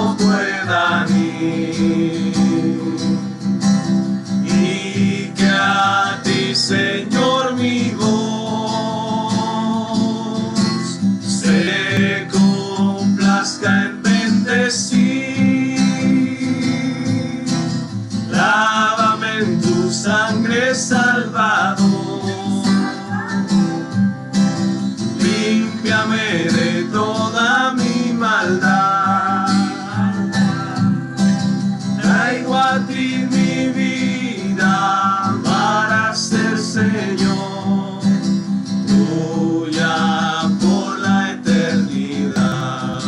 no puedan ir. Y que a ti, Señor, mi voz se complazca en bendecir. Lávame en tu sangre, Salvador. Límpiame de toda mi maldad. Traigo a ti mi vida para ser Señor tuya por la eternidad.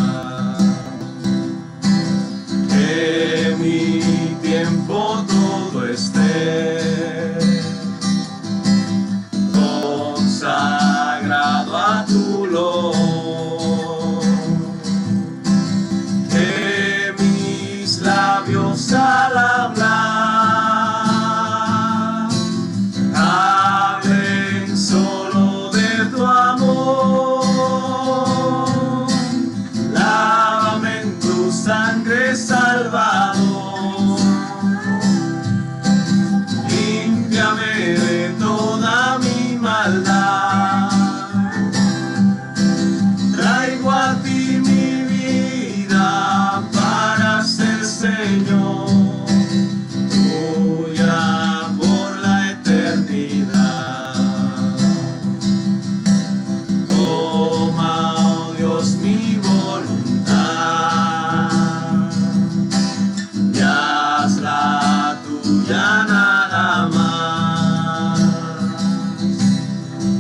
Que mi tiempo todo esté consagrado a tu luz. Que mis labios al hablar hablen solo de tu amor. Lávame en tu sangre, Salvador. Límpiame de toda mi maldad. Traigo a ti mi vida para ser Señor tuya por la eternidad. Toma, oh Dios, mi voluntad y hazla tuya nada más.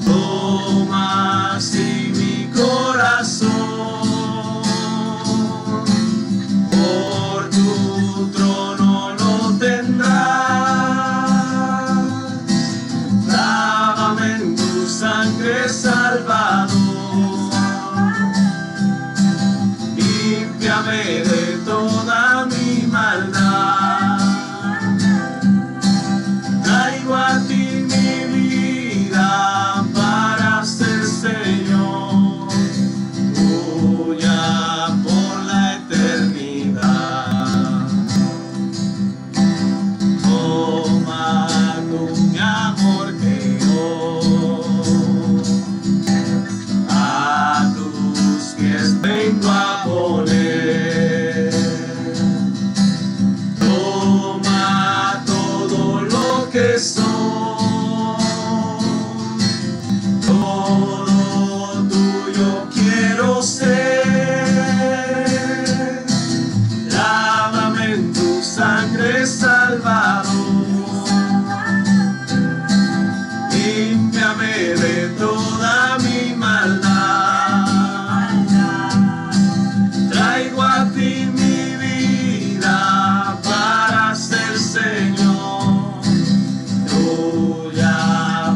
Toma así mi corazón, por tu trono lo tendrás. Lávame en tu sangre, Salvador. Límpiame de toda mi maldad. Traigo a ti mi vida para ser Señor tuya por la eternidad. Toma tú mi amor que yo a tus pies vengo a poner. Toma todo lo que soy, todo tuyo quiero ser. Lávame en tu sangre, Salvador. Límpiame de toda mi maldad. Traigo a ti mi vida para ser Señor tuya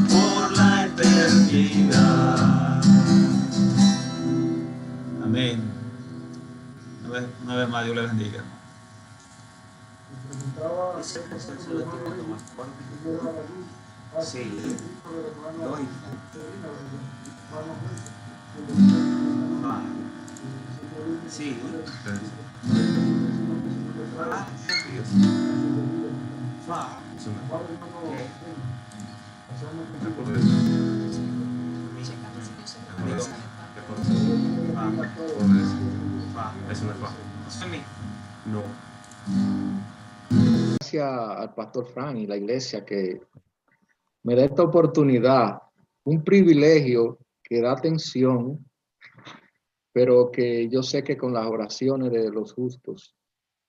por la eternidad. Amén. Una vez más, Dios le bendiga. Sí. Sí. No. Gracias al pastor Frank y la iglesia que me da esta oportunidad, un privilegio que da atención, pero que yo sé que con las oraciones de los justos,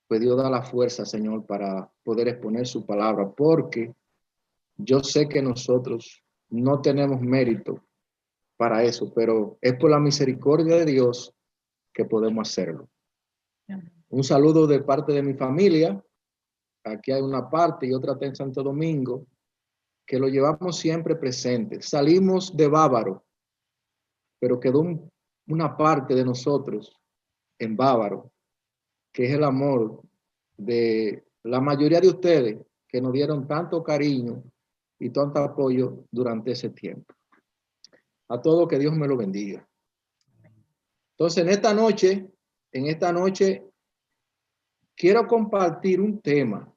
pues Dios da la fuerza, Señor, para poder exponer su palabra, porque yo sé que nosotros no tenemos mérito para eso, pero es por la misericordia de Dios que podemos hacerlo. Un saludo de parte de mi familia. Aquí hay una parte y otra está en Santo Domingo, que lo llevamos siempre presente. Salimos de Bávaro, pero quedó una parte de nosotros en Bávaro, que es el amor de la mayoría de ustedes que nos dieron tanto cariño y tanto apoyo durante ese tiempo. A todos que Dios me lo bendiga. Entonces, en esta noche quiero compartir un tema.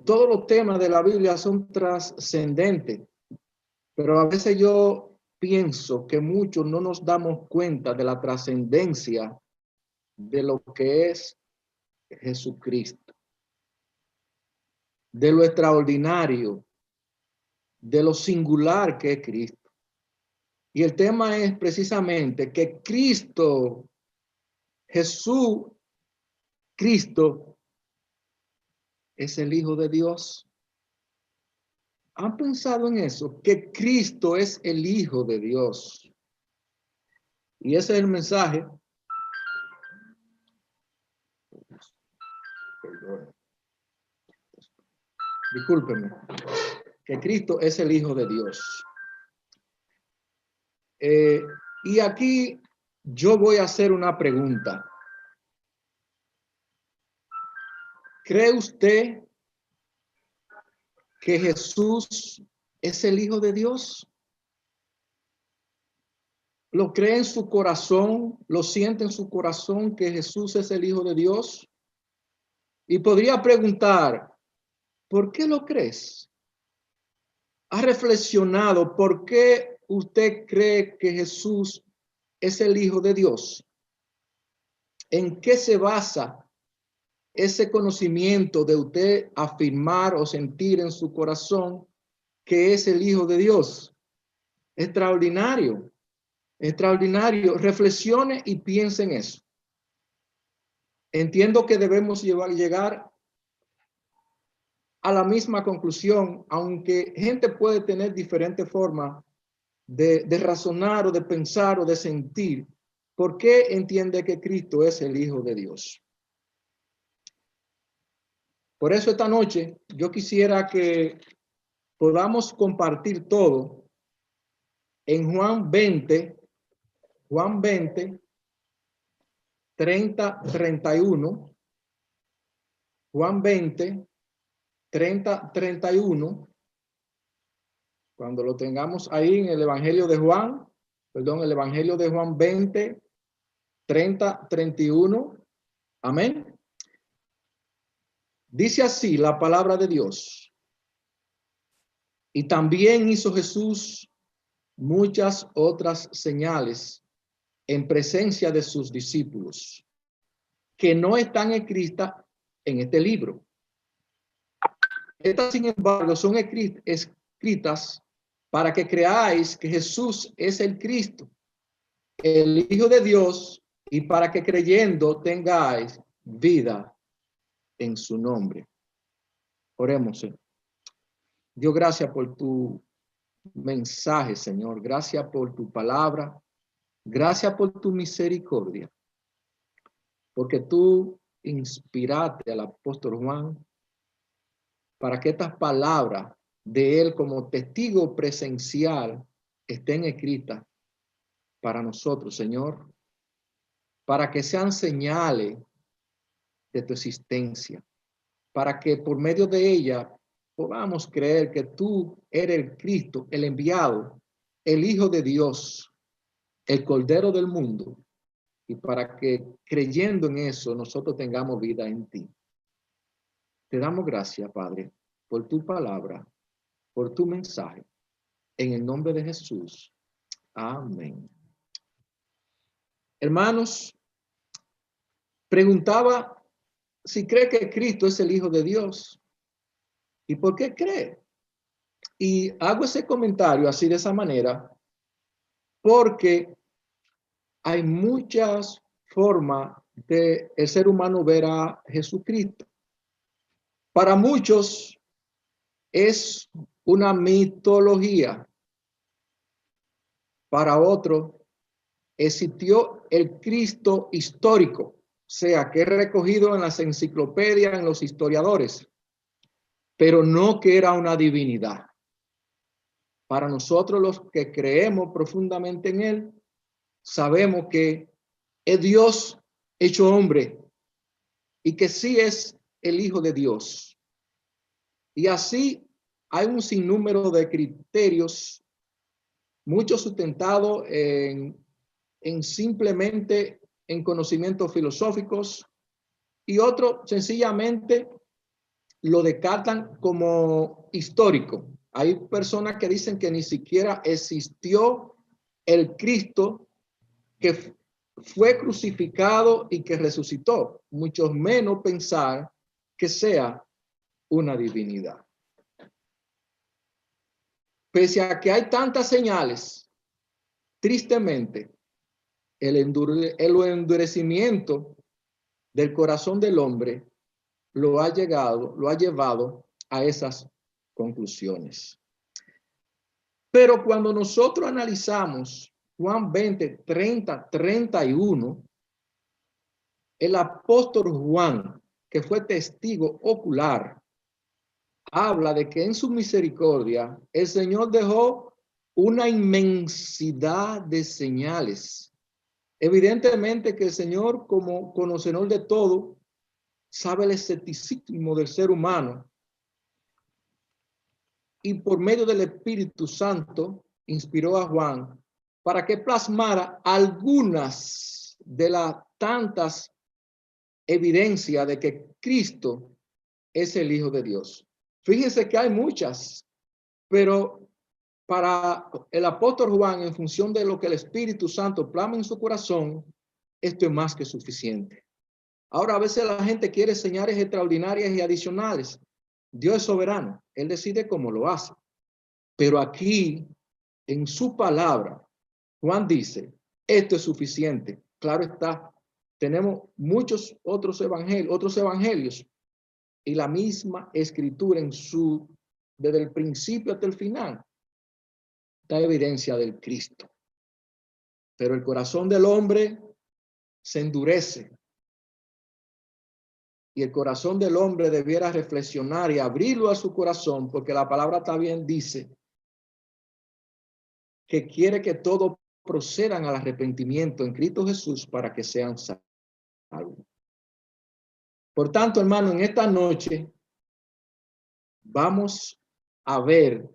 Todos los temas de la Biblia son trascendentes, pero a veces yo pienso que muchos no nos damos cuenta de la trascendencia de lo que es Jesucristo, de lo extraordinario, de lo singular que es Cristo. Y el tema es precisamente que Cristo, Jesús, Cristo, es el Hijo de Dios. ¿Han pensado en eso? Que Cristo es el Hijo de Dios. Y ese es el mensaje. Perdón. Discúlpenme. Que Cristo es el Hijo de Dios. Y aquí yo voy a hacer una pregunta. ¿Cree usted que Jesús es el Hijo de Dios? ¿Lo cree en su corazón? ¿Lo siente en su corazón que Jesús es el Hijo de Dios? Y podría preguntar, ¿por qué lo crees? ¿Ha reflexionado por qué usted cree que Jesús es el Hijo de Dios? ¿En qué se basa ese conocimiento de usted afirmar o sentir en su corazón que es el Hijo de Dios? Extraordinario, extraordinario. Reflexione y piense en eso. Entiendo que debemos llegar a la misma conclusión, aunque gente puede tener diferentes formas de razonar o de pensar o de sentir. ¿Por qué entiende que Cristo es el Hijo de Dios? Por eso esta noche yo quisiera que podamos compartir todo en Juan 20, 30, 31, Juan 20, 30, 31, cuando lo tengamos ahí en el Evangelio de Juan, el Evangelio de Juan 20, 30, 31, amén. Dice así la palabra de Dios. Y también hizo Jesús muchas otras señales en presencia de sus discípulos, que no están escritas en este libro. Estas, sin embargo, son escritas para que creáis que Jesús es el Cristo, el Hijo de Dios, y para que creyendo tengáis vida en su nombre. Oremos. Dios, gracias por tu mensaje, Señor. Gracias por tu palabra. Gracias por tu misericordia. Porque tú inspiraste al apóstol Juan para que estas palabras de él como testigo presencial estén escritas para nosotros, Señor, para que sean señales de tu existencia, para que por medio de ella podamos creer que tú eres el Cristo, el enviado, el Hijo de Dios, el Cordero del mundo, y para que creyendo en eso nosotros tengamos vida en ti. Te damos gracias, Padre, por tu palabra, por tu mensaje. En el nombre de Jesús. Amén. Hermanos, preguntaba si cree que Cristo es el Hijo de Dios. ¿Y por qué cree? Y hago ese comentario así de esa manera porque hay muchas formas de el ser humano ver a Jesucristo. Para muchos es una mitología. Para otros existió el Cristo histórico, o sea, que es recogido en las enciclopedias, en los historiadores, pero no que era una divinidad. Para nosotros los que creemos profundamente en él, sabemos que es Dios hecho hombre y que sí es el Hijo de Dios. Y así hay un sinnúmero de criterios, muchos sustentados en simplemente en conocimientos filosóficos, y otros sencillamente lo descartan como histórico. Hay personas que dicen que ni siquiera existió el Cristo que fue crucificado y que resucitó, mucho menos pensar que sea una divinidad. Pese a que hay tantas señales, tristemente, el endurecimiento del corazón del hombre lo ha llevado a esas conclusiones. Pero cuando nosotros analizamos Juan 20, 30, 31, el apóstol Juan, que fue testigo ocular, habla de que en su misericordia el Señor dejó una inmensidad de señales. Evidentemente que el Señor, como conocedor de todo, sabe el escepticismo del ser humano, y por medio del Espíritu Santo inspiró a Juan para que plasmara algunas de las tantas evidencias de que Cristo es el Hijo de Dios. Fíjense que hay muchas, pero para el apóstol Juan, en función de lo que el Espíritu Santo plasma en su corazón, esto es más que suficiente. Ahora, a veces la gente quiere señales extraordinarias y adicionales. Dios es soberano, Él decide cómo lo hace. Pero aquí, en su palabra, Juan dice, esto es suficiente. Claro está, tenemos muchos otros evangelios y la misma escritura desde el principio hasta el final, da evidencia del Cristo. Pero el corazón del hombre se endurece. Y el corazón del hombre debiera reflexionar y abrirlo a su corazón, porque la palabra también dice que quiere que todos procedan al arrepentimiento en Cristo Jesús para que sean salvos. Por tanto, hermano, en esta noche vamos a ver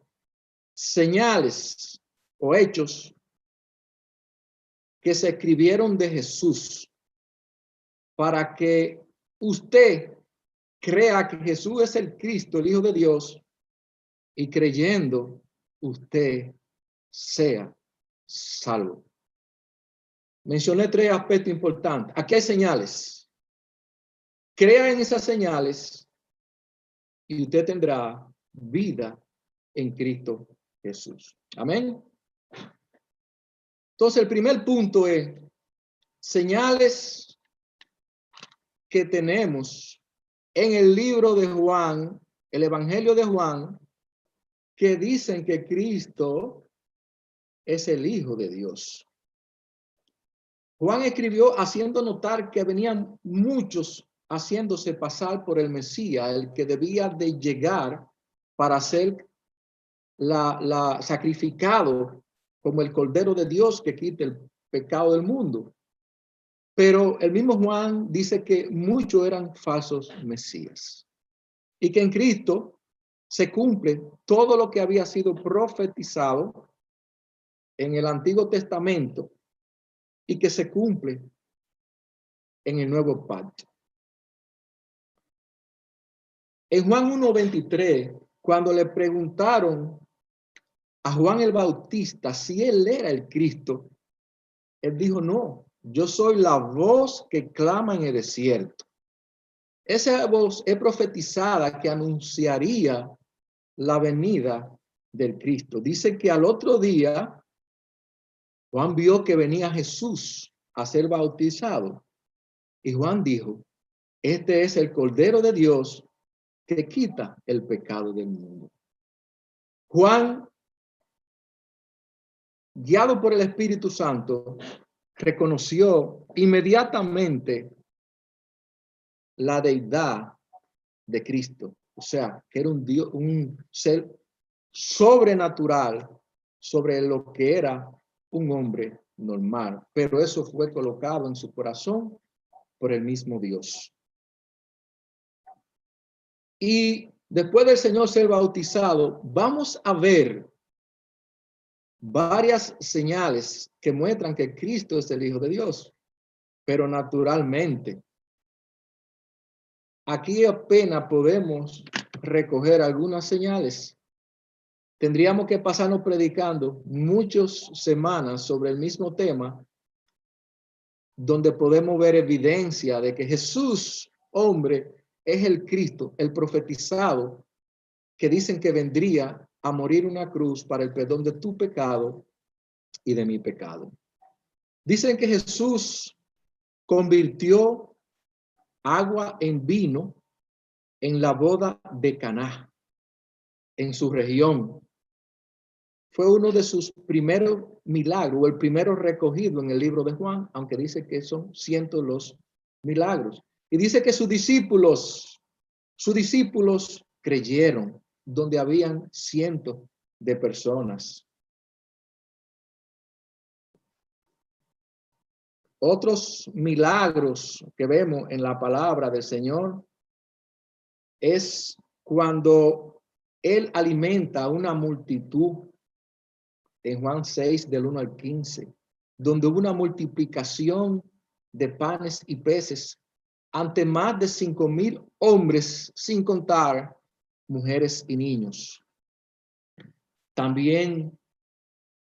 señales o hechos que se escribieron de Jesús para que usted crea que Jesús es el Cristo, el Hijo de Dios, y creyendo usted sea salvo. Mencioné 3 aspectos importantes. Aquí hay señales. Crea en esas señales y usted tendrá vida en Cristo Jesús. Amén. Entonces, el primer punto es señales que tenemos en el libro de Juan, el Evangelio de Juan, que dicen que Cristo es el Hijo de Dios. Juan escribió haciendo notar que venían muchos haciéndose pasar por el Mesías, el que debía de llegar para ser sacrificado como el Cordero de Dios que quita el pecado del mundo. Pero el mismo Juan dice que muchos eran falsos mesías y que en Cristo se cumple todo lo que había sido profetizado en el Antiguo Testamento y que se cumple en el Nuevo Pacto. En Juan 1:23, cuando le preguntaron a Juan el Bautista si él era el Cristo, él dijo, no, yo soy la voz que clama en el desierto. Esa voz es profetizada que anunciaría la venida del Cristo. Dice que al otro día, Juan vio que venía Jesús a ser bautizado. Y Juan dijo, este es el Cordero de Dios que quita el pecado del mundo. Juan, guiado por el Espíritu Santo, reconoció inmediatamente la deidad de Cristo. O sea, que era un Dios, un ser sobrenatural sobre lo que era un hombre normal. Pero eso fue colocado en su corazón por el mismo Dios. Y después del Señor ser bautizado, vamos a ver varias señales que muestran que Cristo es el Hijo de Dios. Pero naturalmente, aquí apenas podemos recoger algunas señales. Tendríamos que pasarnos predicando muchas semanas sobre el mismo tema, donde podemos ver evidencia de que Jesús, hombre, es el Cristo, el profetizado, que dicen que vendría a morir una cruz para el perdón de tu pecado y de mi pecado. Dicen que Jesús convirtió agua en vino en la boda de Caná, en su región. Fue uno de sus primeros milagros, o el primero recogido en el libro de Juan, aunque dice que son cientos los milagros. Y dice que sus discípulos creyeron, donde habían cientos de personas. Otros milagros que vemos en la palabra del Señor es cuando Él alimenta a una multitud en Juan 6, del 1 al 15, donde hubo una multiplicación de panes y peces ante más de 5,000 hombres, sin contar mujeres y niños. También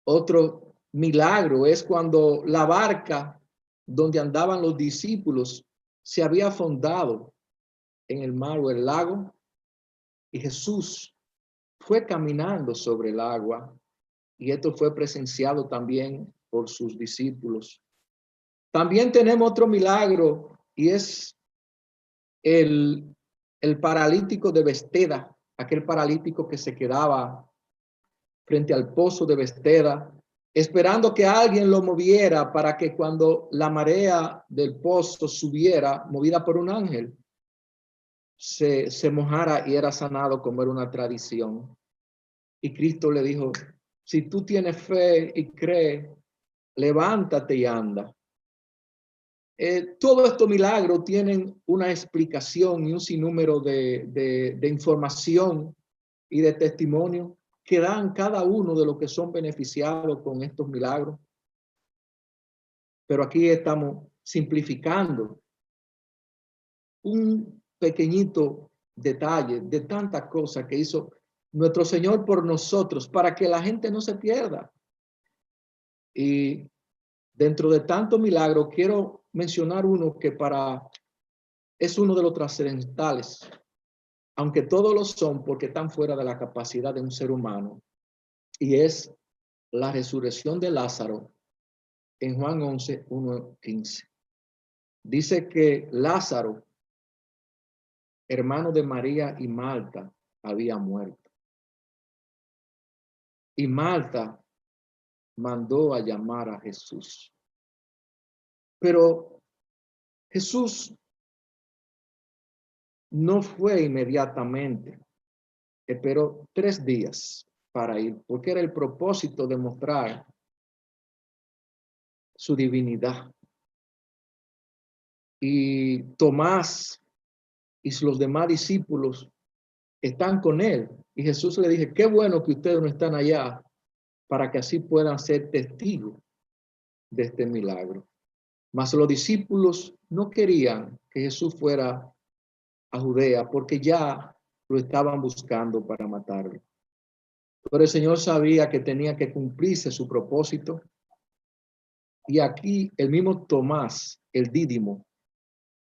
otro milagro es cuando la barca donde andaban los discípulos se había fondado en el mar o el lago, y Jesús fue caminando sobre el agua, y esto fue presenciado también por sus discípulos. También tenemos otro milagro, y es el paralítico de Betesda, aquel paralítico que se quedaba frente al pozo de Betesda, esperando que alguien lo moviera para que cuando la marea del pozo subiera, movida por un ángel, se mojara y era sanado, como era una tradición. Y Cristo le dijo: si tú tienes fe y crees, levántate y anda. Todos estos milagros tienen una explicación y un sinnúmero de información y de testimonio que dan cada uno de los que son beneficiados con estos milagros. Pero aquí estamos simplificando un pequeñito detalle de tantas cosas que hizo nuestro Señor por nosotros, para que la gente no se pierda. Y dentro de tantos milagros, quiero mencionar uno que es uno de los trascendentales, aunque todos lo son porque están fuera de la capacidad de un ser humano, y es la resurrección de Lázaro en Juan 11, 1-15. Dice que Lázaro, hermano de María y Marta, había muerto. Y Marta mandó a llamar a Jesús. Pero Jesús no fue inmediatamente. Esperó 3 días para ir, porque era el propósito de mostrar su divinidad. Y Tomás y los demás discípulos están con él. Y Jesús le dice: qué bueno que ustedes no están allá, para que así puedan ser testigos de este milagro. Mas los discípulos no querían que Jesús fuera a Judea, porque ya lo estaban buscando para matarlo. Pero el Señor sabía que tenía que cumplirse su propósito. Y aquí el mismo Tomás, el Dídimo,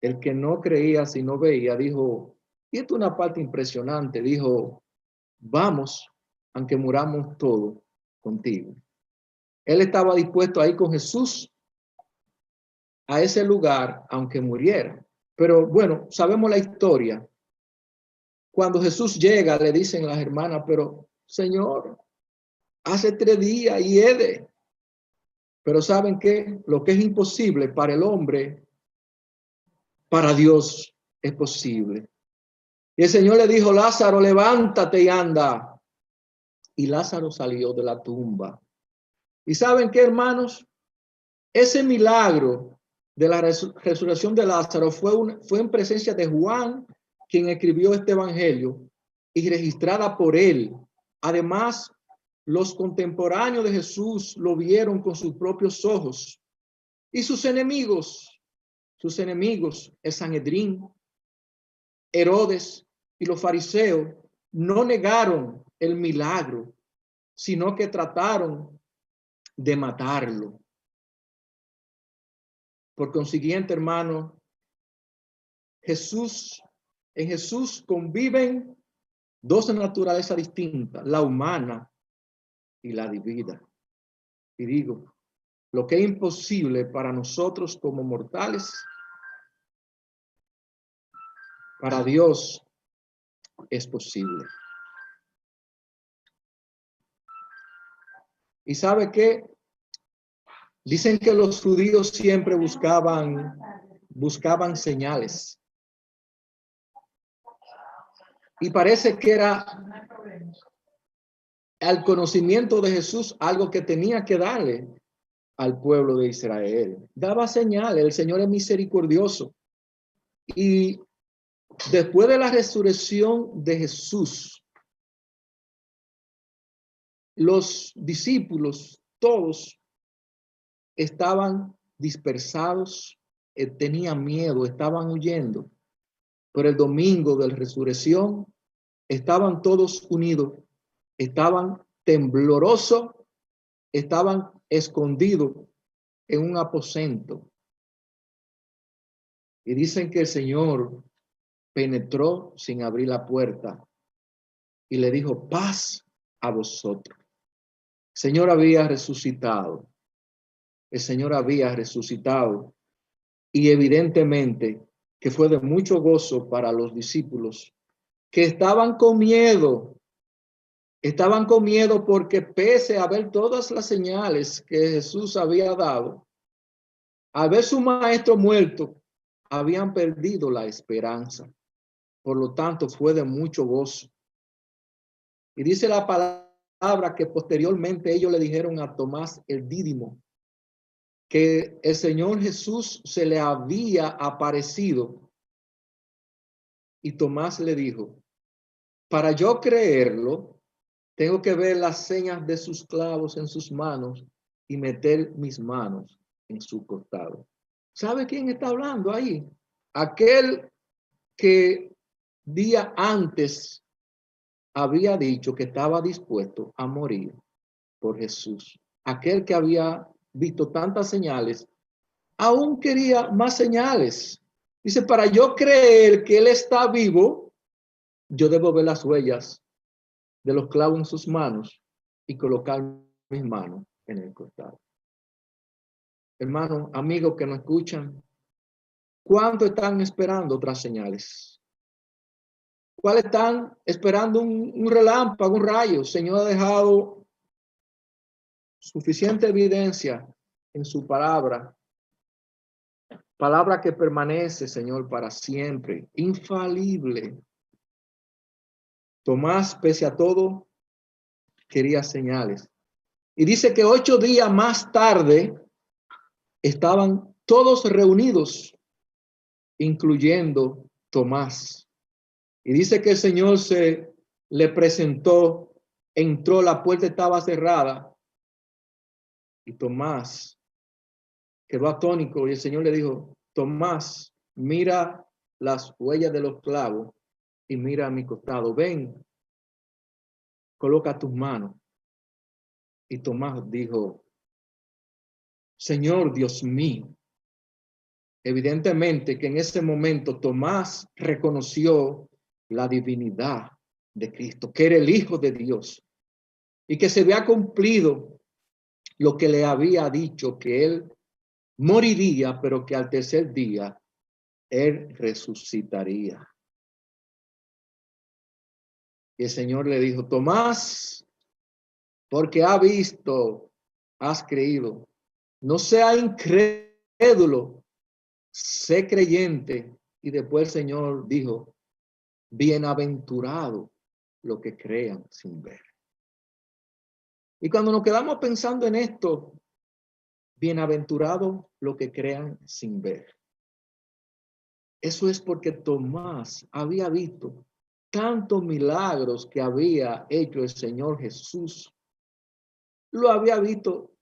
el que no creía si no veía, dijo, y esto es una parte impresionante, dijo: vamos, aunque muramos todos contigo. Él estaba dispuesto a ir con Jesús a ese lugar, aunque muriera. Pero bueno, sabemos la historia. Cuando Jesús llega, le dicen las hermanas: pero Señor, hace 3 días y hede. Pero ¿saben qué? Lo que es imposible para el hombre, para Dios es posible. Y el Señor le dijo: Lázaro, levántate y anda. Y Lázaro salió de la tumba. ¿Y saben qué, hermanos? Ese milagro de la resurrección de Lázaro fue en presencia de Juan, quien escribió este evangelio, y registrada por él. Además, los contemporáneos de Jesús lo vieron con sus propios ojos. Y sus enemigos, el Sanedrín, Herodes y los fariseos no negaron el milagro, sino que trataron de matarlo. Por consiguiente, hermano, en Jesús conviven dos naturalezas distintas, la humana y la divina. Y digo, lo que es imposible para nosotros como mortales, para Dios es posible. ¿Y sabe qué? Dicen que los judíos siempre buscaban señales. Y parece que era al conocimiento de Jesús algo que tenía que darle al pueblo de Israel. Daba señales, el Señor es misericordioso. Y después de la resurrección de Jesús, los discípulos, todos, estaban dispersados, tenían miedo, estaban huyendo. Pero el domingo de la resurrección, estaban todos unidos, estaban temblorosos, estaban escondidos en un aposento. Y dicen que el Señor penetró sin abrir la puerta y le dijo, paz a vosotros. El Señor había resucitado. El Señor había resucitado. Y evidentemente que fue de mucho gozo para los discípulos que estaban con miedo. Estaban con miedo porque pese a ver todas las señales que Jesús había dado, al ver su maestro muerto, habían perdido la esperanza. Por lo tanto, fue de mucho gozo. Y dice la palabra que posteriormente ellos le dijeron a Tomás el Dídimo que el Señor Jesús se le había aparecido. Y Tomás le dijo, para yo creerlo, tengo que ver las señas de sus clavos en sus manos y meter mis manos en su costado. ¿Sabe quién está hablando ahí? Aquel que día antes había dicho que estaba dispuesto a morir por Jesús. Aquel que había visto tantas señales, aún quería más señales. Dice, para yo creer que Él está vivo, yo debo ver las huellas de los clavos en sus manos y colocar mis manos en el costado. Hermanos, amigos que nos escuchan, ¿cuánto están esperando otras señales? ¿Cuál están esperando un relámpago, un rayo? El Señor ha dejado suficiente evidencia en su palabra. Palabra que permanece, Señor, para siempre, infalible. Tomás, pese a todo, quería señales. Y dice que 8 días más tarde estaban todos reunidos, incluyendo Tomás. Y dice que el Señor se le presentó, entró, la puerta estaba cerrada. Y Tomás quedó atónito y el Señor le dijo, Tomás, mira las huellas de los clavos y mira a mi costado. Ven, coloca tus manos. Y Tomás dijo, Señor Dios mío. Evidentemente que en ese momento Tomás reconoció la divinidad de Cristo, que era el Hijo de Dios y que se había cumplido lo que le había dicho, que él moriría, pero que al tercer día él resucitaría. Y el Señor le dijo, Tomás, porque has visto, has creído. No sea incrédulo, sé creyente. Y después el Señor dijo, bienaventurado lo que crean sin ver. Y cuando nos quedamos pensando en esto, bienaventurado lo que crean sin ver. Eso es porque Tomás había visto tantos milagros que había hecho el Señor Jesús. Lo había visto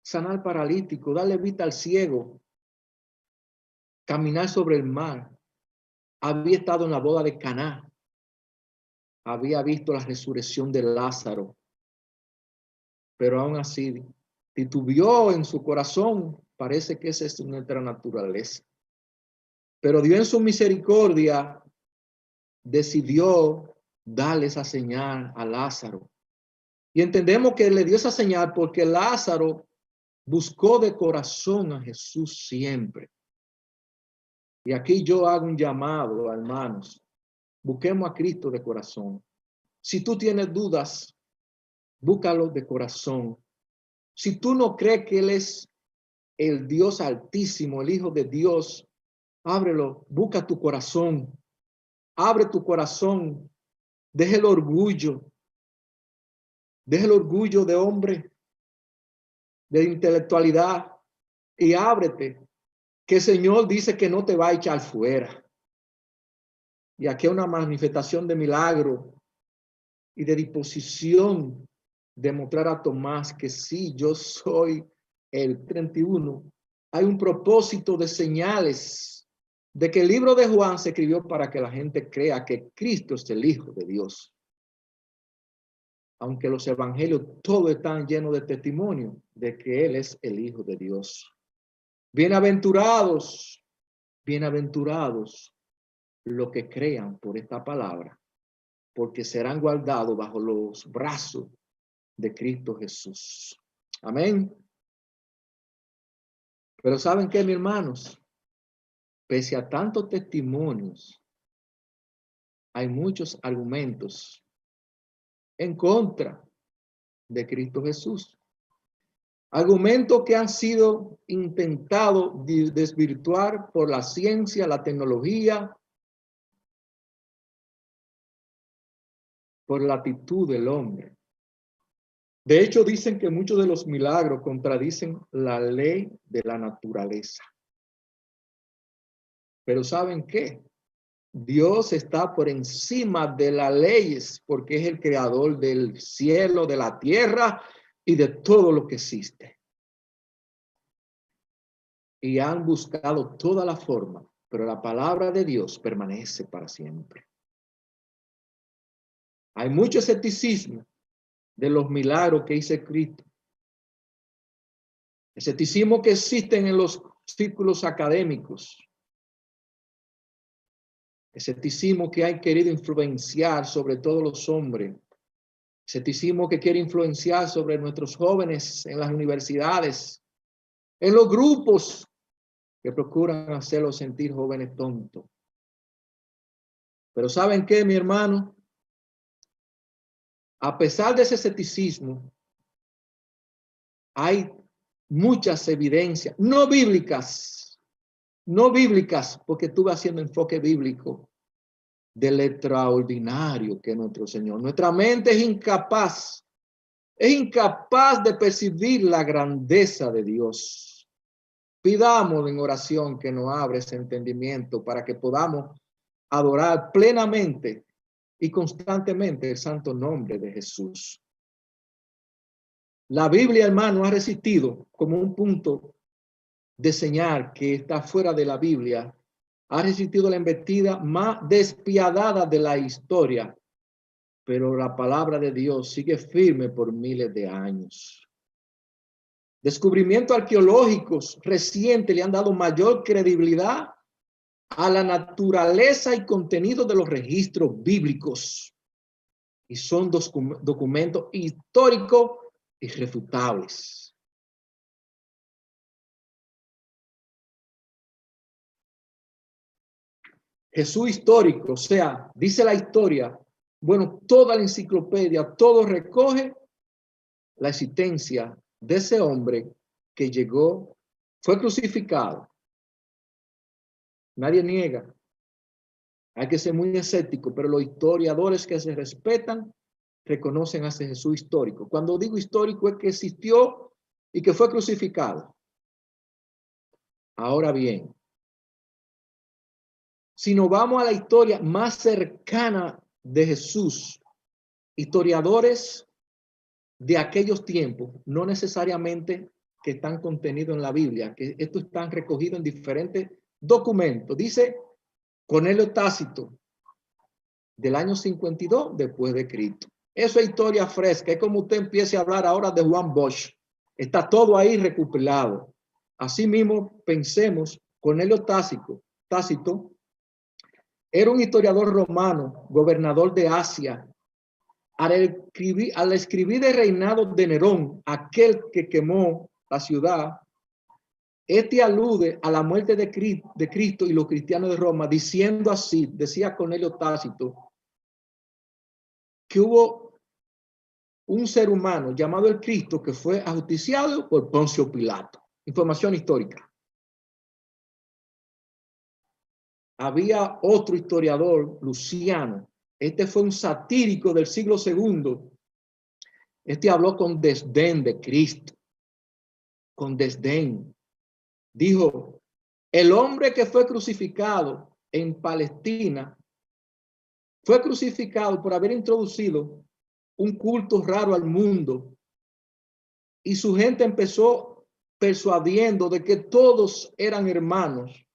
sanar paralítico, darle vista al ciego, caminar sobre el mar. había estado en la boda de Caná, había visto la resurrección de Lázaro, pero aún así titubeó en su corazón. Parece que esa es nuestra naturaleza. Pero Dios en su misericordia decidió darle esa señal a Lázaro. Y entendemos que le dio esa señal porque Lázaro buscó de corazón a Jesús siempre. Y aquí yo hago un llamado, hermanos. Busquemos a Cristo de corazón. Si tú tienes dudas, búscalo de corazón. Si tú no crees que Él es el Dios altísimo, el Hijo de Dios, ábrelo, busca tu corazón. Abre tu corazón. Deja el orgullo. Deja el orgullo de hombre, de intelectualidad, y ábrete, que el Señor dice que no te va a echar fuera. Y aquí hay una manifestación de milagro y de disposición de mostrar a Tomás que sí, yo soy el 31. Hay un propósito de señales, de que el libro de Juan se escribió para que la gente crea que Cristo es el Hijo de Dios. Aunque los evangelios todos están llenos de testimonio de que Él es el Hijo de Dios. Bienaventurados, bienaventurados los que crean por esta palabra, porque serán guardados bajo los brazos de Cristo Jesús. Amén. Pero ¿saben qué, mis hermanos? Pese a tantos testimonios, hay muchos argumentos en contra de Cristo Jesús. Argumentos que han sido intentados desvirtuar por la ciencia, la tecnología, por la actitud del hombre. De hecho, dicen que muchos de los milagros contradicen la ley de la naturaleza. Pero ¿saben qué? Dios está por encima de las leyes porque es el creador del cielo, de la tierra y de todo lo que existe. Y han buscado toda la forma, pero la palabra de Dios permanece para siempre. Hay mucho escepticismo de los milagros que hizo Cristo. Escepticismo que existen en los círculos académicos. Escepticismo que ha querido influenciar sobre todos los hombres. Escepticismo que quiere influenciar sobre nuestros jóvenes en las universidades, en los grupos que procuran hacerlos sentir jóvenes tontos. Pero ¿saben qué, mi hermano? A pesar de ese escepticismo, hay muchas evidencias, no bíblicas, porque estuve haciendo enfoque bíblico del extraordinario que es nuestro Señor. Nuestra mente es incapaz de percibir la grandeza de Dios. Pidamos en oración que nos abra ese entendimiento para que podamos adorar plenamente y constantemente el santo nombre de Jesús. La Biblia, hermano, ha resistido como un punto de señal que está fuera de la Biblia. Ha resistido la embestida más despiadada de la historia, pero la palabra de Dios sigue firme por miles de años. Descubrimientos arqueológicos recientes le han dado mayor credibilidad a la naturaleza y contenido de los registros bíblicos. Y son documentos históricos irrefutables. Jesús histórico, o sea, dice la historia, bueno, toda la enciclopedia, todo recoge la existencia de ese hombre que llegó, fue crucificado. Nadie niega. Hay que ser muy escéptico, pero los historiadores que se respetan reconocen a ese Jesús histórico. Cuando digo histórico es que existió y que fue crucificado. Ahora bien, si nos vamos a la historia más cercana de Jesús, historiadores de aquellos tiempos, no necesariamente que están contenidos en la Biblia, que estos están recogidos en diferentes documentos. Dice Cornelio Tácito, del año 52 después de Cristo. Eso es historia fresca. Es como usted empiece a hablar ahora de Juan Bosch. Está todo ahí recopilado. Asimismo, pensemos, Cornelio Tácito era un historiador romano, gobernador de Asia. Al escribir el reinado de Nerón, aquel que quemó la ciudad, este alude a la muerte de Cristo y los cristianos de Roma, diciendo así, decía Cornelio Tácito, que hubo un ser humano llamado el Cristo que fue ajusticiado por Poncio Pilato. Información histórica. Había otro historiador, Luciano. Este fue un satírico del siglo II. Este habló con desdén de Cristo. Con desdén. Dijo, el hombre que fue crucificado en Palestina fue crucificado por haber introducido un culto raro al mundo. Y su gente empezó persuadiendo de que todos eran hermanos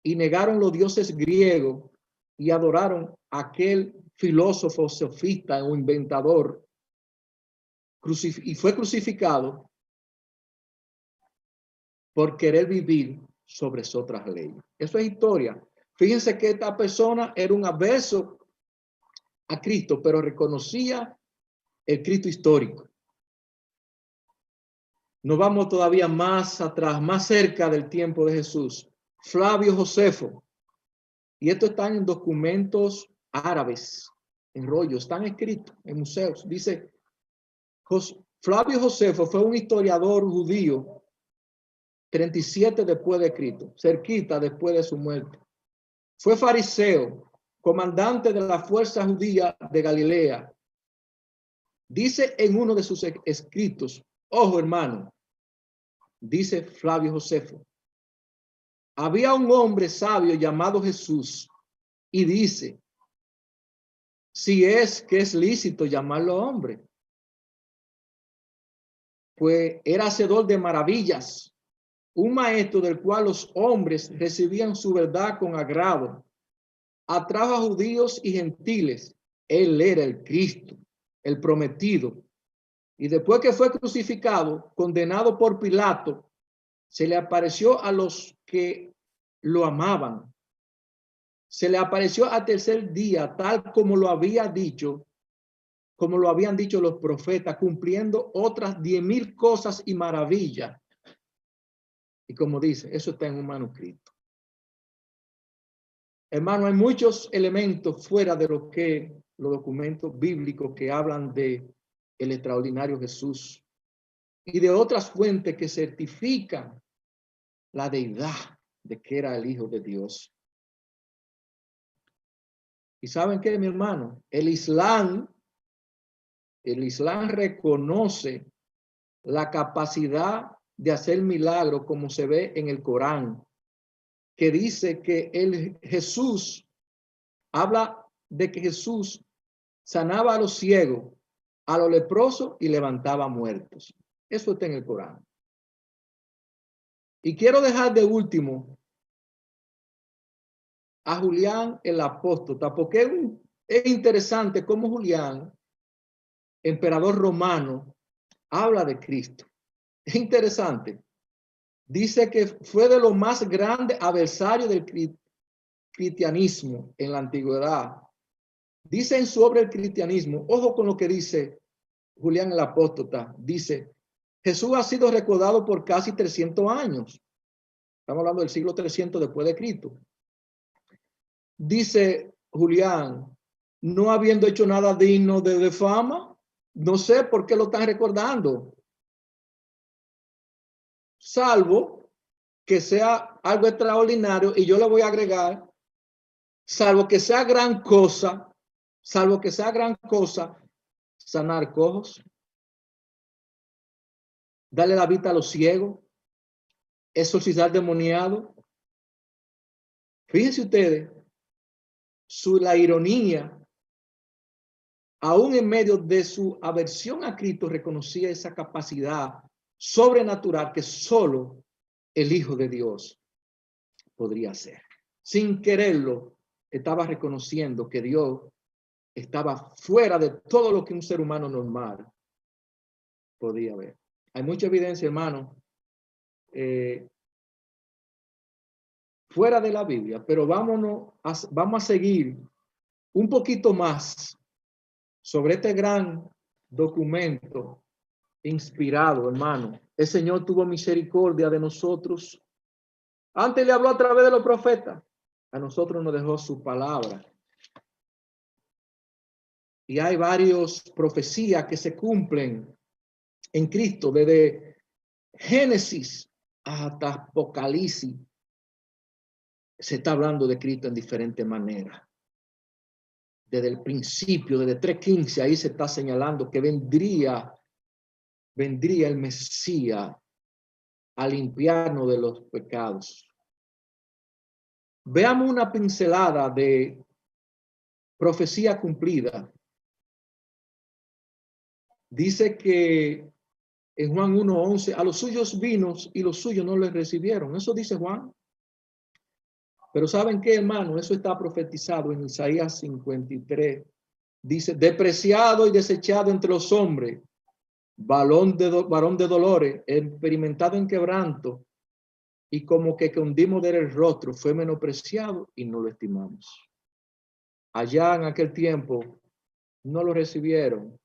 y negaron los dioses griegos y adoraron a aquel filósofo, sofista o inventador y fue crucificado por querer vivir sobre otras leyes. Eso es historia. Fíjense que esta persona era un adverso a Cristo, pero reconocía el Cristo histórico. Nos vamos todavía más atrás, más cerca del tiempo de Jesús. Flavio Josefo. Y esto está en documentos árabes, en rollos, están escritos en museos. Dice, Flavio Josefo fue un historiador judío 37 después de Cristo, cerquita después de su muerte. Fue fariseo, comandante de la fuerza judía de Galilea. Dice en uno de sus escritos, ojo hermano, dice Flavio Josefo, había un hombre sabio llamado Jesús y dice, si es que es lícito llamarlo hombre, pues era hacedor de maravillas, un maestro del cual los hombres recibían su verdad con agrado. Atrajo a judíos y gentiles. Él era el Cristo, el prometido. Y después que fue crucificado, condenado por Pilato, se le apareció a los que lo amaban. Se le apareció al tercer día, tal como lo había dicho, como lo habían dicho los profetas, cumpliendo otras 10,000 cosas y maravillas. Y como dice, eso está en un manuscrito. Hermano, hay muchos elementos fuera de lo que los documentos bíblicos que hablan de el extraordinario Jesús y de otras fuentes que certifican la deidad de que era el Hijo de Dios. ¿Y saben qué, mi hermano? El Islam reconoce la capacidad de hacer milagros como se ve en el Corán, que dice que Jesús habla de que Jesús sanaba a los ciegos, a los leprosos y levantaba muertos. Eso está en el Corán. Y quiero dejar de último a Julián el apóstata, porque es interesante cómo Julián, emperador romano, habla de Cristo. Es interesante. Dice que fue de los más grandes adversarios del cristianismo en la antigüedad. Dice en su obra El cristianismo, ojo con lo que dice Julián el apóstata, dice, Jesús ha sido recordado por casi 300 años. Estamos hablando del siglo 300 después de Cristo. Dice Julián, no habiendo hecho nada digno de fama, no sé por qué lo están recordando. Salvo que sea algo extraordinario, y yo le voy a agregar, salvo que sea gran cosa, sanar cojos, darle la vista a los ciegos, exorcizar demoniados. Fíjense ustedes, la ironía, aún en medio de su aversión a Cristo, reconocía esa capacidad sobrenatural que solo el Hijo de Dios podría hacer. Sin quererlo, estaba reconociendo que Dios estaba fuera de todo lo que un ser humano normal podía ver. Hay mucha evidencia, hermano, fuera de la Biblia, pero vamos a seguir un poquito más sobre este gran documento inspirado, hermano. El Señor tuvo misericordia de nosotros. Antes le habló a través de los profetas. A nosotros nos dejó su palabra. Y hay varias profecías que se cumplen en Cristo, desde Génesis hasta Apocalipsis. Se está hablando de Cristo en diferentes maneras. Desde el principio, desde 3:15, ahí se está señalando que vendría el Mesías a limpiarnos de los pecados. Veamos una pincelada de profecía cumplida. Dice que en Juan 1:11, a los suyos vino y los suyos no les recibieron. Eso dice Juan. Pero ¿saben qué, hermano? Eso está profetizado en Isaías 53. Dice, despreciado y desechado entre los hombres, varón de dolores, experimentado en quebranto, y como que hundimos de el rostro, fue menospreciado y no lo estimamos. Allá en aquel tiempo no lo recibieron,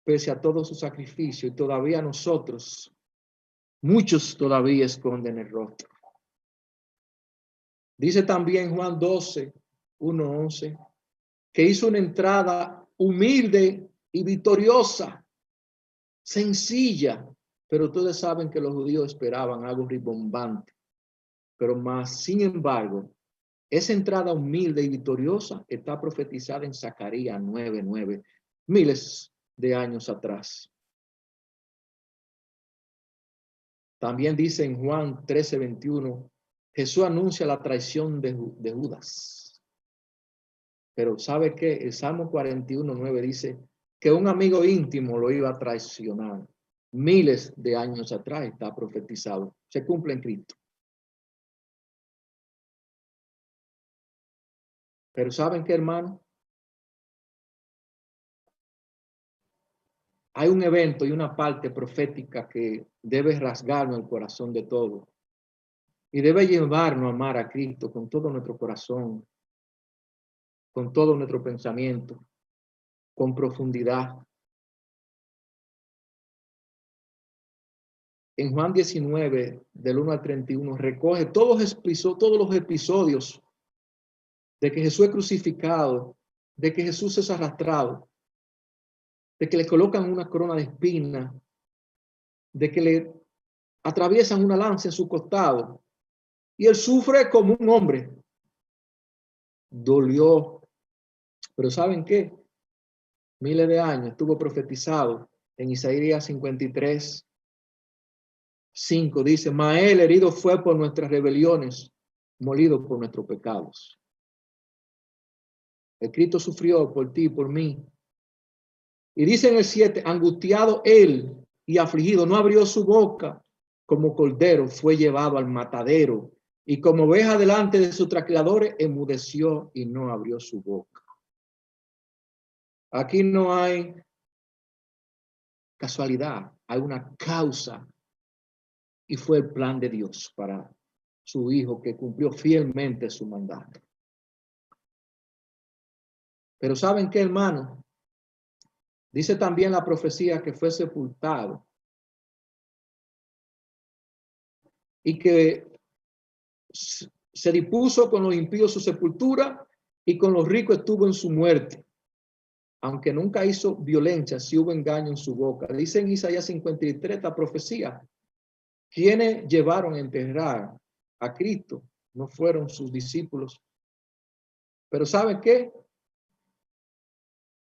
pese a todo su sacrificio, y todavía nosotros, muchos todavía esconden el rostro. Dice también Juan 12:1-11, que hizo una entrada humilde y victoriosa, sencilla, pero ustedes saben que los judíos esperaban algo ribombante. Pero más, sin embargo, esa entrada humilde y victoriosa está profetizada en Zacarías 9:9, miles de años atrás. También dice en Juan 13:21, Jesús anuncia la traición de Judas. Pero ¿sabe qué? El Salmo 41:9 dice que un amigo íntimo lo iba a traicionar. Miles de años atrás está profetizado. Se cumple en Cristo. Pero ¿saben qué, hermano? Hay un evento y una parte profética que debe rasgarnos el corazón de todos y debe llevarnos a amar a Cristo con todo nuestro corazón, con todo nuestro pensamiento, con profundidad. En Juan 19, del 1 al 31, recoge todos los episodios de que Jesús es crucificado, de que Jesús es arrastrado, de que le colocan una corona de espinas, de que le atraviesan una lanza en su costado, y él sufre como un hombre. Dolió. Pero ¿saben qué? Miles de años estuvo profetizado en Isaías 53:5. Dice, mas él herido fue por nuestras rebeliones, molido por nuestros pecados. El Cristo sufrió por ti y por mí. Y dice en el 7, angustiado él y afligido, no abrió su boca, como cordero fue llevado al matadero, y como oveja delante de sus trasquiladores, enmudeció y no abrió su boca. Aquí no hay casualidad, hay una causa, y fue el plan de Dios para su hijo que cumplió fielmente su mandato. Pero ¿saben qué, hermano? Dice también la profecía que fue sepultado y que se dispuso con los impíos su sepultura y con los ricos estuvo en su muerte. Aunque nunca hizo violencia, sí hubo engaño en su boca. Dice en Isaías 53 esta profecía. Quienes llevaron a enterrar a Cristo no fueron sus discípulos. Pero ¿saben qué?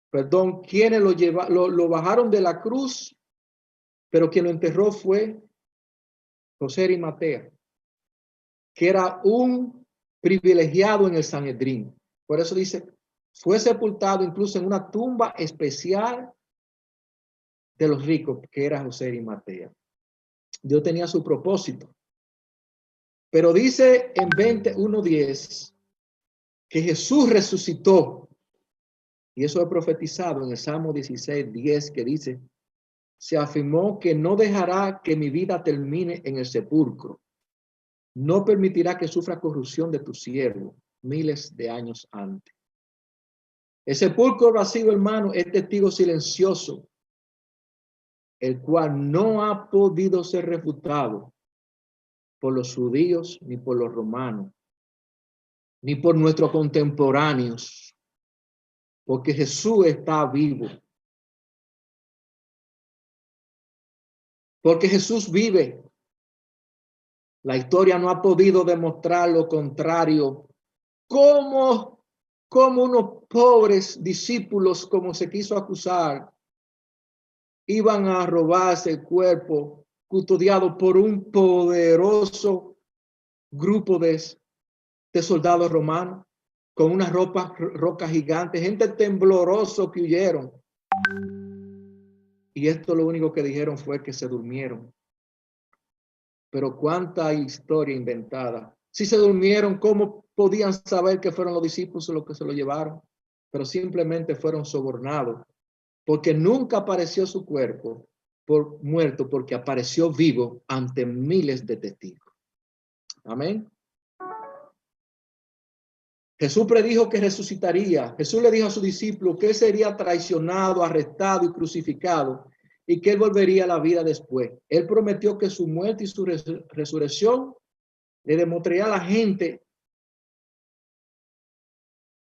Perdón, quienes lo bajaron de la cruz, pero quien lo enterró fue José de Arimatea, que era un privilegiado en el Sanedrín. Por eso dice, fue sepultado incluso en una tumba especial de los ricos, que era José de Arimatea. Dios tenía su propósito. Pero dice en 21:10 que Jesús resucitó. Y eso es profetizado en el Salmo 16:10, que dice, se afirmó que no dejará que mi vida termine en el sepulcro. No permitirá que sufra corrupción de tu siervo miles de años antes. El sepulcro vacío, hermano, es testigo silencioso, el cual no ha podido ser refutado por los judíos, ni por los romanos, ni por nuestros contemporáneos, porque Jesús está vivo. Porque Jesús vive. La historia no ha podido demostrar lo contrario. ¿Cómo unos pobres discípulos, como se quiso acusar, iban a robarse el cuerpo custodiado por un poderoso grupo de soldados romanos con unas rocas gigantes, gente temblorosa que huyeron? Y esto lo único que dijeron fue que se durmieron. Pero cuánta historia inventada. Si se durmieron, ¿cómo podían saber que fueron los discípulos los que se lo llevaron? Pero simplemente fueron sobornados, porque nunca apareció su cuerpo por muerto, porque apareció vivo ante miles de testigos. Amén. Jesús predijo que resucitaría. Jesús le dijo a sus discípulos que él sería traicionado, arrestado y crucificado, y que él volvería a la vida después. Él prometió que su muerte y su resurrección le demostraría a la gente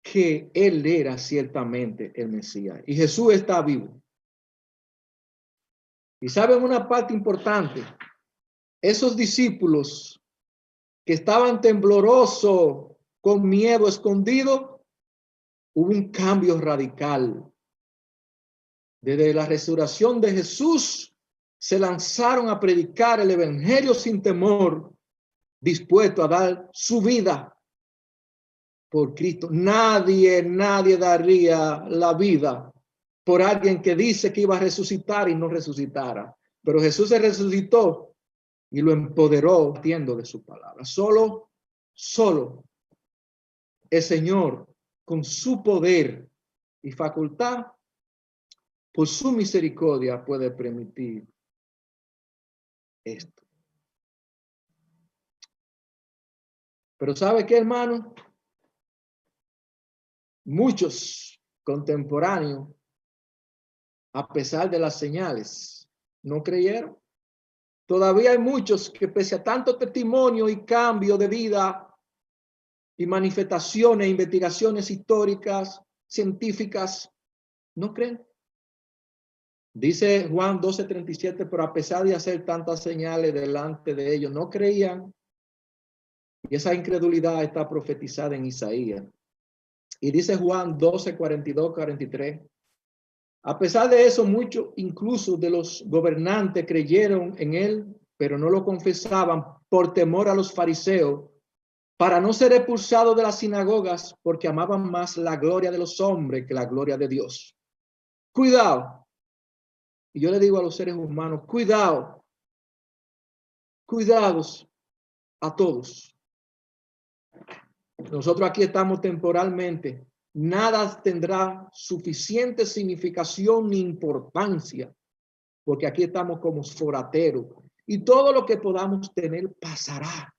que él era ciertamente el Mesías. Y Jesús está vivo. Y saben una parte importante, esos discípulos que estaban temblorosos, con miedo, escondidos, hubo un cambio radical. Desde la resurrección de Jesús, se lanzaron a predicar el evangelio sin temor, dispuesto a dar su vida por Cristo. Nadie daría la vida por alguien que dice que iba a resucitar y no resucitara. Pero Jesús se resucitó y lo empoderó partiendo de su palabra. Solo el Señor, con su poder y facultad, por su misericordia, puede permitir esto. Pero ¿sabe qué, hermano? Muchos contemporáneos, a pesar de las señales, no creyeron. Todavía hay muchos que, pese a tanto testimonio y cambio de vida y manifestaciones, investigaciones históricas, científicas, no creen. Dice Juan 12:37, pero a pesar de hacer tantas señales delante de ellos, no creían. Y esa incredulidad está profetizada en Isaías. Y dice Juan 12:42-43. A pesar de eso, muchos, incluso de los gobernantes, creyeron en él, pero no lo confesaban por temor a los fariseos, para no ser expulsados de las sinagogas, porque amaban más la gloria de los hombres que la gloria de Dios. Cuidado. Y yo le digo a los seres humanos, cuidados a todos. Nosotros aquí estamos temporalmente. Nada tendrá suficiente significación ni importancia, porque aquí estamos como forateros. Y todo lo que podamos tener pasará,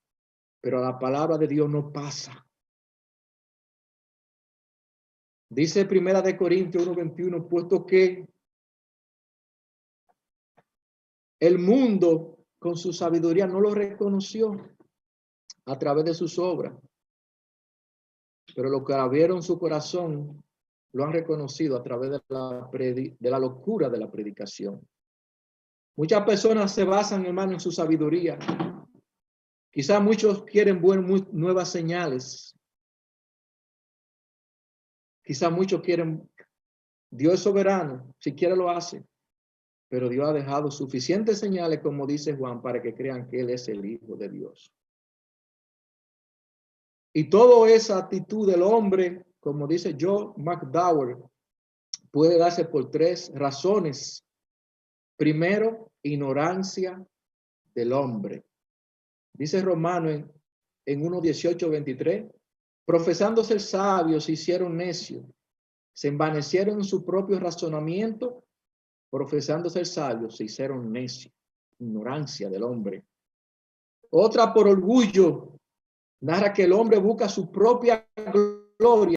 pero la palabra de Dios no pasa. Dice 1 Corintios 1:21, puesto que el mundo con su sabiduría no lo reconoció a través de sus obras, pero lo que abrieron su corazón lo han reconocido a través de la locura de la predicación. Muchas personas se basan, hermano, en su sabiduría. Quizás muchos quieren nuevas señales. Quizás muchos quieren, Dios es soberano, si quiere lo hace, pero Dios ha dejado suficientes señales, como dice Juan, para que crean que Él es el Hijo de Dios. Y toda esa actitud del hombre, como dice John McDowell, puede darse por tres razones. Primero, ignorancia del hombre. Dice Romano en 1:18-23, Profesando ser sabios, se hicieron necios. Se envanecieron en su propio razonamiento. Profesando ser sabios, se hicieron necios. Ignorancia del hombre. Otra por orgullo. Narra que el hombre busca su propia gloria